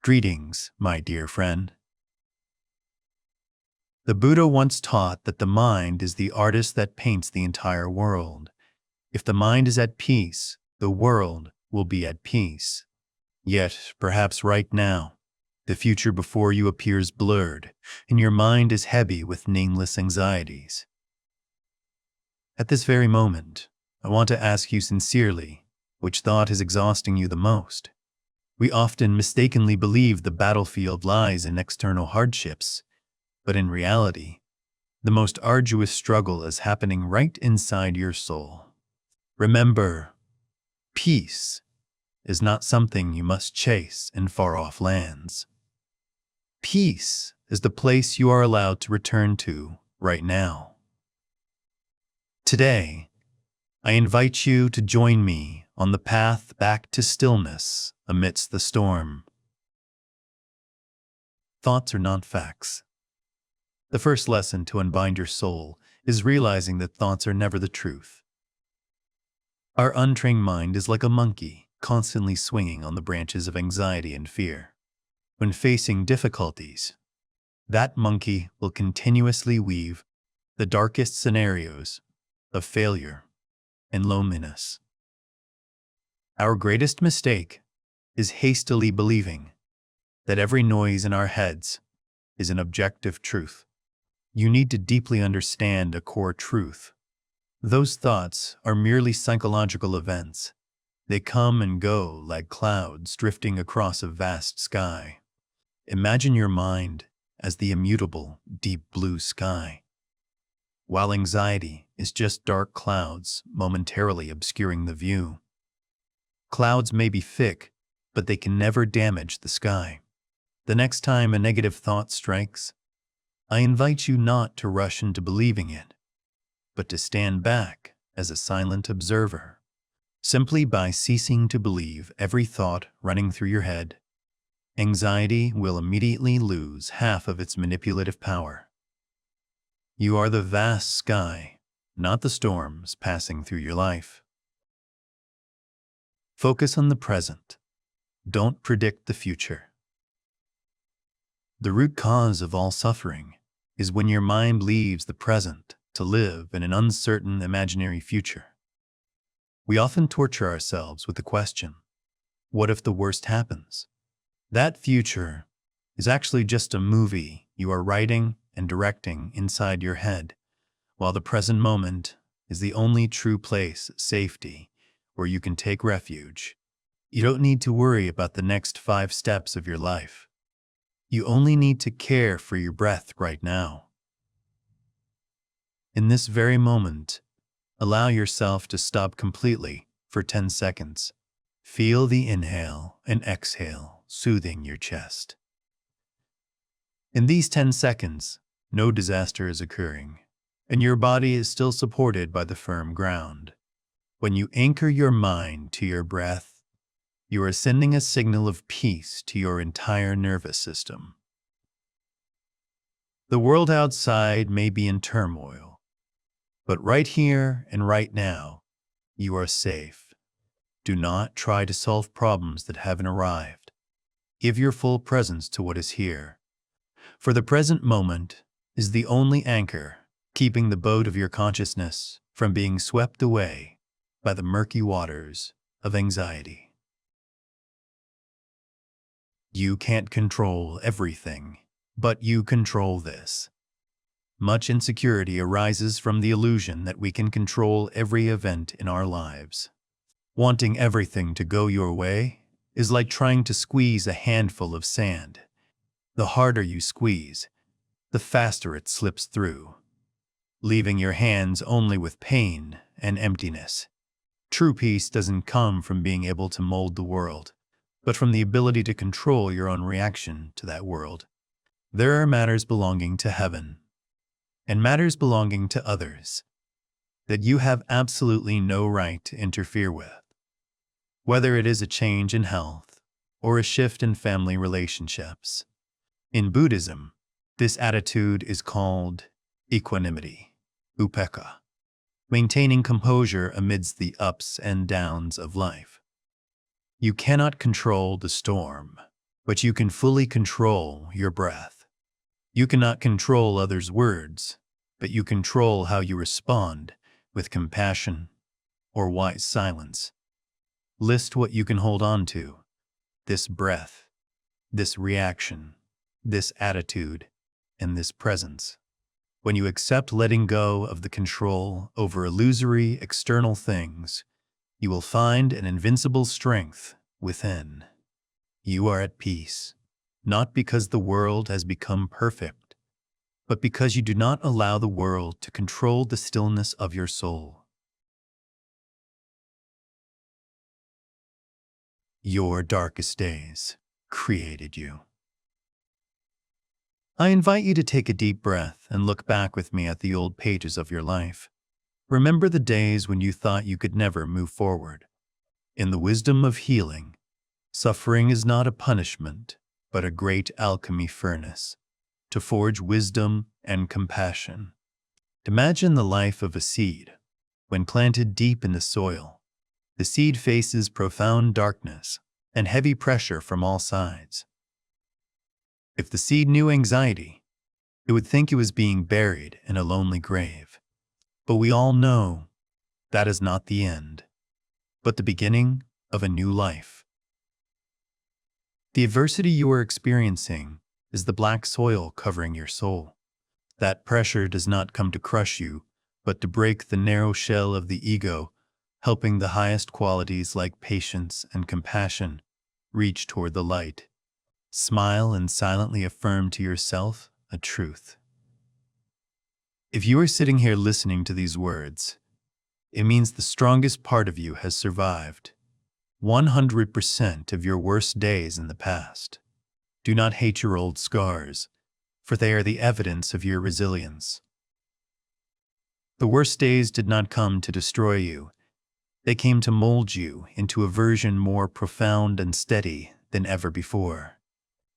Greetings, my dear friend. The Buddha once taught that the mind is the artist that paints the entire world. If the mind is at peace, the world will be at peace. Yet, perhaps right now, the future before you appears blurred, and your mind is heavy with nameless anxieties. At this very moment, I want to ask you sincerely, which thought is exhausting you the most? We often mistakenly believe the battlefield lies in external hardships, but in reality, the most arduous struggle is happening right inside your soul. Remember, peace is not something you must chase in far-off lands. Peace is the place you are allowed to return to right now. Today, I invite you to join me on the path back to stillness amidst the storm. Thoughts are not facts. The first lesson to unbind your soul is realizing that thoughts are never the truth. Our untrained mind is like a monkey, constantly swinging on the branches of anxiety and fear. When facing difficulties, that monkey will continuously weave the darkest scenarios of failure and loneliness. Our greatest mistake is hastily believing that every noise in our heads is an objective truth. You need to deeply understand a core truth. Those thoughts are merely psychological events. They come and go like clouds drifting across a vast sky. Imagine your mind as the immutable, deep blue sky, while anxiety is just dark clouds momentarily obscuring the view. Clouds may be thick, but they can never damage the sky. The next time a negative thought strikes, I invite you not to rush into believing it, but to stand back as a silent observer. Simply by ceasing to believe every thought running through your head, anxiety will immediately lose half of its manipulative power. You are the vast sky, not the storms passing through your life. Focus on the present. Don't predict the future. The root cause of all suffering is when your mind leaves the present to live in an uncertain imaginary future. We often torture ourselves with the question, what if the worst happens? That future is actually just a movie you are writing and directing inside your head, while the present moment is the only true place of safety where you can take refuge. You don't need to worry about the next 5 steps of your life. You only need to care for your breath right now. In this very moment, allow yourself to stop completely for 10 seconds. Feel the inhale and exhale soothing your chest. In these 10 seconds, no disaster is occurring, and your body is still supported by the firm ground. When you anchor your mind to your breath, you are sending a signal of peace to your entire nervous system. The world outside may be in turmoil, but right here and right now, you are safe. Do not try to solve problems that haven't arrived. Give your full presence to what is here. For the present moment is the only anchor keeping the boat of your consciousness from being swept away by the murky waters of anxiety. You can't control everything, but you control this. Much insecurity arises from the illusion that we can control every event in our lives. Wanting everything to go your way is like trying to squeeze a handful of sand. The harder you squeeze, the faster it slips through, leaving your hands only with pain and emptiness. True peace doesn't come from being able to mold the world, but from the ability to control your own reaction to that world. There are matters belonging to heaven and matters belonging to others that you have absolutely no right to interfere with. Whether it is a change in health or a shift in family relationships. In Buddhism, this attitude is called equanimity, upekkha, maintaining composure amidst the ups and downs of life. You cannot control the storm, but you can fully control your breath. You cannot control others' words, but you control how you respond with compassion or wise silence. List what you can hold on to: this breath, this reaction, this attitude, and this presence. When you accept letting go of the control over illusory external things, you will find an invincible strength within. You are at peace, not because the world has become perfect, but because you do not allow the world to control the stillness of your soul. Your darkest days created you. I invite you to take a deep breath and look back with me at the old pages of your life. Remember the days when you thought you could never move forward. In the wisdom of healing, suffering is not a punishment, but a great alchemy furnace to forge wisdom and compassion. Imagine the life of a seed. When planted deep in the soil, the seed faces profound darkness and heavy pressure from all sides. If the seed knew anxiety, it would think it was being buried in a lonely grave. But we all know that is not the end, but the beginning of a new life. The adversity you are experiencing is the black soil covering your soul. That pressure does not come to crush you, but to break the narrow shell of the ego, helping the highest qualities like patience and compassion reach toward the light. Smile and silently affirm to yourself a truth. If you are sitting here listening to these words, it means the strongest part of you has survived 100% of your worst days in the past. Do not hate your old scars, for they are the evidence of your resilience. The worst days did not come to destroy you. They came to mold you into a version more profound and steady than ever before.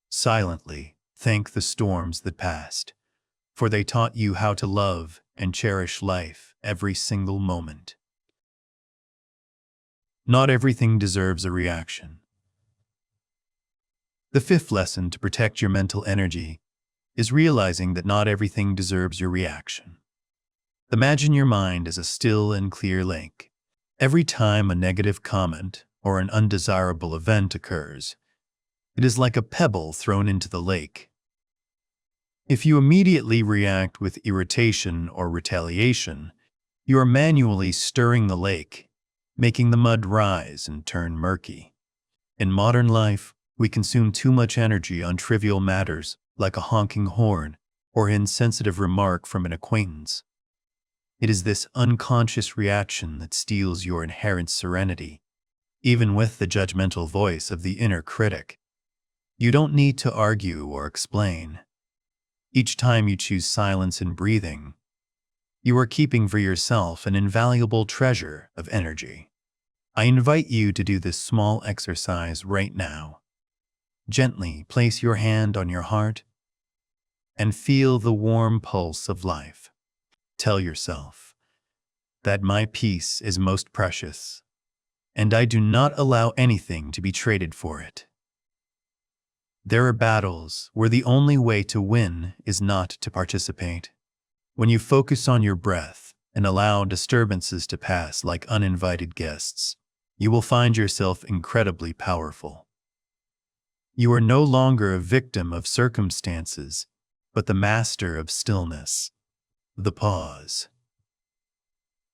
Silently thank the storms that passed, for they taught you how to love and cherish life every single moment. Not everything deserves a reaction. The fifth lesson to protect your mental energy is realizing that not everything deserves your reaction. Imagine your mind as a still and clear lake. Every time a negative comment or an undesirable event occurs, it is like a pebble thrown into the lake. If you immediately react with irritation or retaliation, you are manually stirring the lake, making the mud rise and turn murky. In modern life, we consume too much energy on trivial matters like a honking horn or an insensitive remark from an acquaintance. It is this unconscious reaction that steals your inherent serenity, even with the judgmental voice of the inner critic. You don't need to argue or explain. Each time you choose silence and breathing, you are keeping for yourself an invaluable treasure of energy. I invite you to do this small exercise right now. Gently place your hand on your heart and feel the warm pulse of life. Tell yourself that my peace is most precious, and I do not allow anything to be traded for it. There are battles where the only way to win is not to participate. When you focus on your breath and allow disturbances to pass like uninvited guests, you will find yourself incredibly powerful. You are no longer a victim of circumstances, but the master of stillness. The pause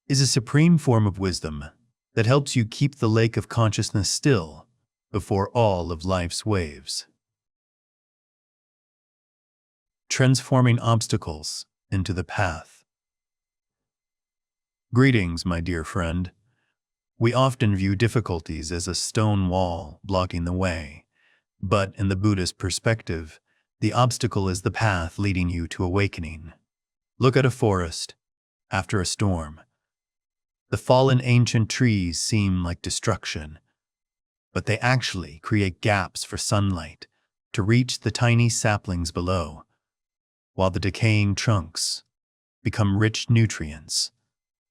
is a supreme form of wisdom that helps you keep the lake of consciousness still before all of life's waves. Transforming obstacles into the path. Greetings, my dear friend. We often view difficulties as a stone wall blocking the way, but in the Buddhist perspective, the obstacle is the path leading you to awakening. Look at a forest after a storm. The fallen ancient trees seem like destruction, but they actually create gaps for sunlight to reach the tiny saplings below, while the decaying trunks become rich nutrients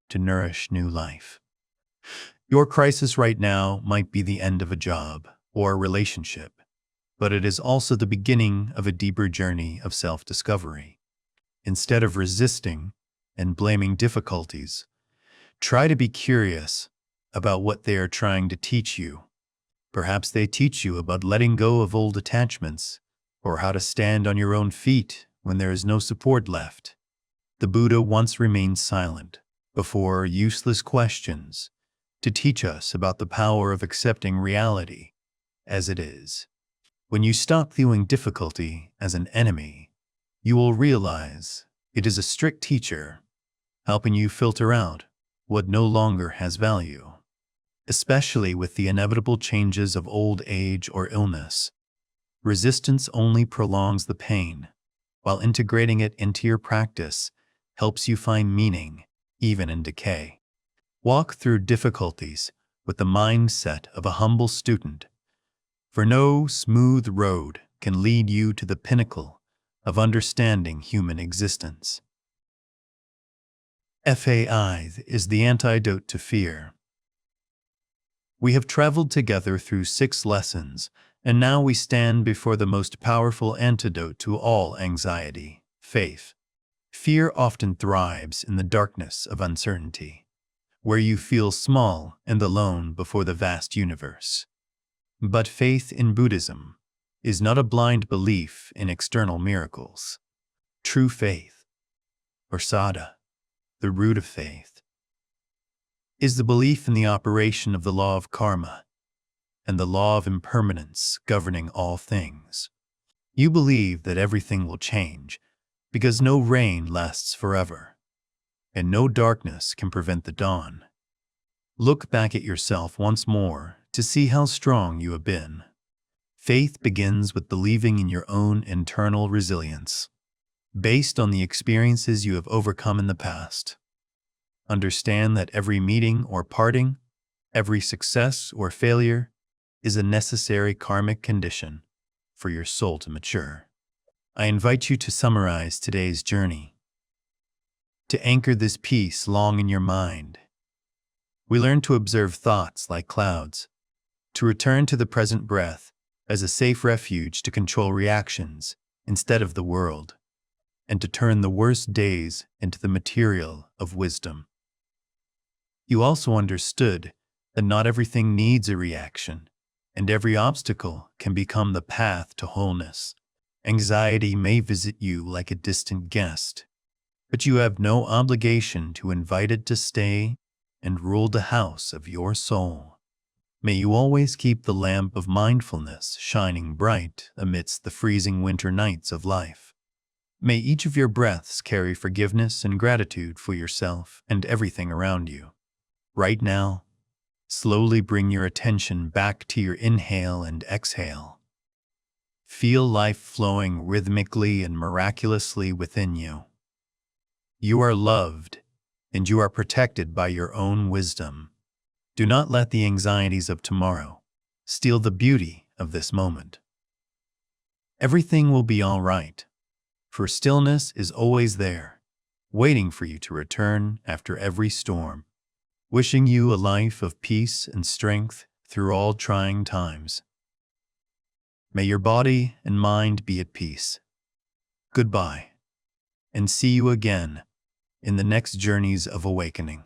to nourish new life. Your crisis right now might be the end of a job or a relationship, but it is also the beginning of a deeper journey of self-discovery. Instead of resisting and blaming difficulties, try to be curious about what they are trying to teach you. Perhaps they teach you about letting go of old attachments, or how to stand on your own feet when there is no support left. The Buddha once remained silent before useless questions to teach us about the power of accepting reality as it is. When you stop viewing difficulty as an enemy, you will realize it is a strict teacher, helping you filter out what no longer has value. Especially with the inevitable changes of old age or illness, resistance only prolongs the pain, while integrating it into your practice helps you find meaning even in decay. Walk through difficulties with the mindset of a humble student, for no smooth road can lead you to the pinnacle of understanding human existence. Faith is the antidote to fear. We have traveled together through 6 lessons, and now we stand before the most powerful antidote to all anxiety, faith. Fear often thrives in the darkness of uncertainty, where you feel small and alone before the vast universe. But faith in Buddhism is not a blind belief in external miracles. True faith, or saddha, the root of faith, is the belief in the operation of the law of karma and the law of impermanence governing all things. You believe that everything will change because no rain lasts forever, and no darkness can prevent the dawn. Look back at yourself once more to see how strong you have been. Faith begins with believing in your own internal resilience, based on the experiences you have overcome in the past. Understand that every meeting or parting, every success or failure, is a necessary karmic condition for your soul to mature. I invite you to summarize today's journey. To anchor this peace long in your mind, we learn to observe thoughts like clouds, to return to the present breath as a safe refuge to control reactions instead of the world, and to turn the worst days into the material of wisdom. You also understood that not everything needs a reaction, and every obstacle can become the path to wholeness. Anxiety may visit you like a distant guest, but you have no obligation to invite it to stay and rule the house of your soul. May you always keep the lamp of mindfulness shining bright amidst the freezing winter nights of life. May each of your breaths carry forgiveness and gratitude for yourself and everything around you. Right now, slowly bring your attention back to your inhale and exhale. Feel life flowing rhythmically and miraculously within you. You are loved, and you are protected by your own wisdom. Do not let the anxieties of tomorrow steal the beauty of this moment. Everything will be all right, for stillness is always there, waiting for you to return after every storm. Wishing you a life of peace and strength through all trying times. May your body and mind be at peace. Goodbye, and see you again in the next journeys of awakening.